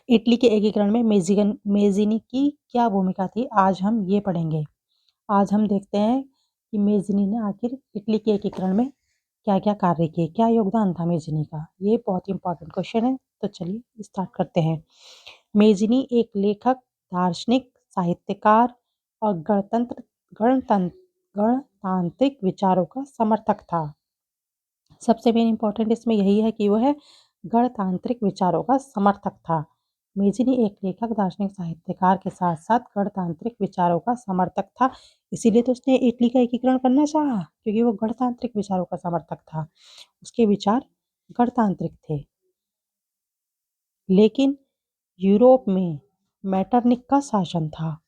Italy के एकीकरण में मेज़िनी की क्या भूमिका थी? आज हम ये पढ़ेंगे। आज हम देखते हैं कि मेज़िनी ने आखिर इटली के एकीकरण में क्या-क्या कार्य किए? क्या योगदान था मेज़िनी का? ये बहुत ही इम्पोर्टेंट क्वेश्चन है, तो चलिए स्टार्ट करते हैं। मेज़िनी एक लेखक, दार्शनिक, साहित्यकार और गणतांत्रिक विचारों का समर्थक था। सबसे मेन इम्पोर्टेंट इसमें यही है कि वह गणतांत्रिक विचारों का समर्थक था। मेज़िनी एक लेखक, दार्शनिक, साहित्यकार के साथ-साथ गणतांत्रिक विचारों का समर्थक था। इसीलिए तो उसने इटली का एकीकरण करना चाहा, क्योंकि वो गणतांत्रिक विचारों का समर्थक था। उसके विचार गणतांत्रिक थे। लेकिन यूरोप में मेटरनिख का शासन था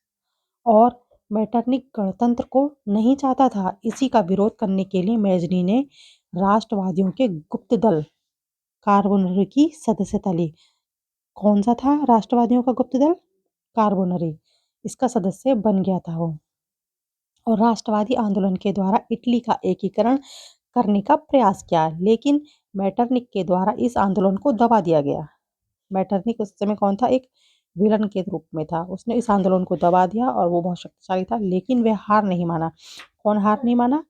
और मेटरनिख गणतंत्र को नहीं चाहता था। इसी का विरोध करने के लिए मेज़िनी ने राष्ट्रवादियों के गुप्त दल कार्बोनरी की सदस्यता ली। कौन सा था राष्ट्रवादियों का गुप्त दल? कार्बोनरी। इसका सदस्य बन गया था वो और राष्ट्रवादी आंदोलन के द्वारा इटली का एकीकरण करने का प्रयास किया, लेकिन मेटरनिख के द्वारा इस आंदोलन को दबा दिया गया। मेटरनिख उस समय कौन था? एक विलन के रूप में था। उसने इस आंदोलन को दबा दिया और वो बहुत शक्तिशाली था, लेकिन वह हार नहीं माना। कौन हार नहीं माना?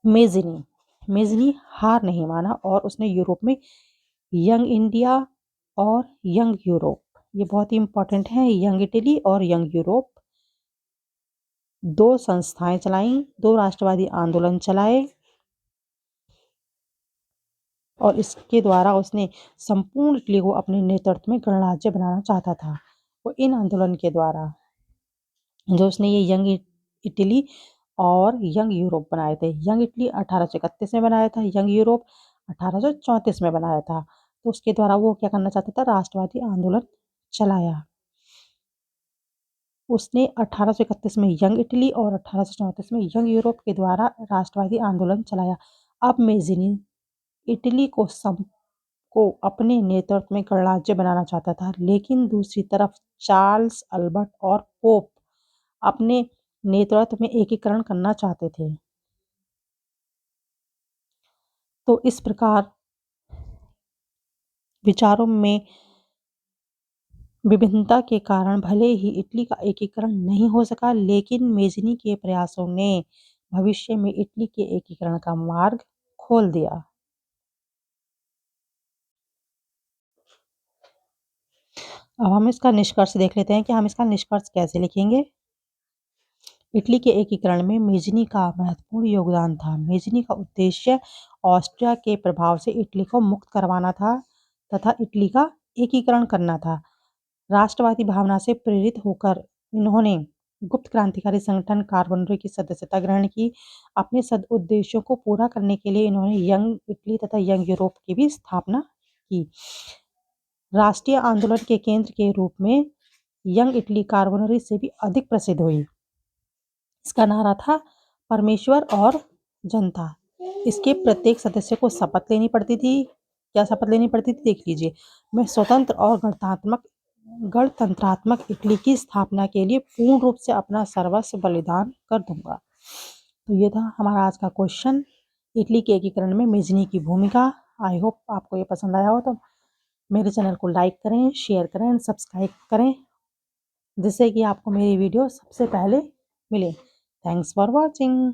मेज़िनी। मेज़िनी हार नहीं माना और उसने यूरोप में यंग इंडिया और यंग यूरोप, ये बहुत ही इम्पोर्टेंट है, यंग इटली और यंग यूरोप, 2 संस्थाएँ चलाईं, 2 राष्ट्रवादी आंदोलन चलाए और इसके द्वारा उसने संपूर्ण इटली को अपने नेतृत्व में गणराज्य बनाना चाहता था। और इन आंदोलन के द्वारा जो उसने ये यंग इटली और यंग यूरोप बनाए थे। यंग इटली 1831 में बनाया था, यंग यूरोप 1834 में बनाया था। तो उसके द्वारा वो क्या करना चाहता था? राष्ट्रवादी आंदोलन चलाया। उसने 1831 में यंग इटली और 1834 में यंग यूरोप के द्वारा राष्ट्रवादी आंदोलन चलाया। अब मेज़िनी इटली को अपने नेतृत्व में गणराज्य बनाना चाहता था, लेकिन दूसरी तरफ चार्ल्स, अल्बर्ट और पोप अपने नेतृत्व में एकीकरण करना चाहते थे। तो इस प्रकार विचारों में विभिन्नता के कारण भले ही इटली का एकीकरण नहीं हो सका, लेकिन मेज़िनी के प्रयासों ने भविष्य में इटली के एकीकरण का मार्ग खोल दिया। अब हम इसका निष्कर्ष देख लेते हैं कि हम इसका निष्कर्ष कैसे लिखेंगे। इटली के एकीकरण में मेज़िनी का महत्वपूर्ण योगदान था। मेज़िनी का उद्देश्य ऑस्ट्रिया के प्रभाव से इटली को मुक्त करवाना था तथा इटली का एकीकरण करना था। राष्ट्रवादी भावना से प्रेरित होकर इन्होंने गुप्त क्रांतिकारी संगठन कार्बोनरी की सदस्यता ग्रहण की। अपने सद उद्देश्यों को पूरा करने के लिए इन्होंने यंग इटली तथा यंग यूरोप की भी स्थापना की। राष्ट्रीय आंदोलन के केंद्र के रूप में यंग इटली कार्बोनरी से भी अधिक प्रसिद्ध हुई। इसका नारा था परमेश्वर और जनता। इसके प्रत्येक सदस्य को शपथ लेनी पड़ती थी। क्या शपथ लेनी पड़ती थी? देख लीजिए। मैं स्वतंत्र और गणतंत्रात्मक इटली की स्थापना के लिए पूर्ण रूप से अपना सर्वस्व बलिदान कर दूंगा। तो ये था हमारा आज का क्वेश्चन, इटली के एकीकरण में मेज़िनी की भूमिका। आई होप आपको ये पसंद आया हो, तो मेरे चैनल को लाइक करें, शेयर करें एंड सब्सक्राइब करें, जिससे कि आपको मेरी वीडियो सबसे पहले मिले। Thanks for watching.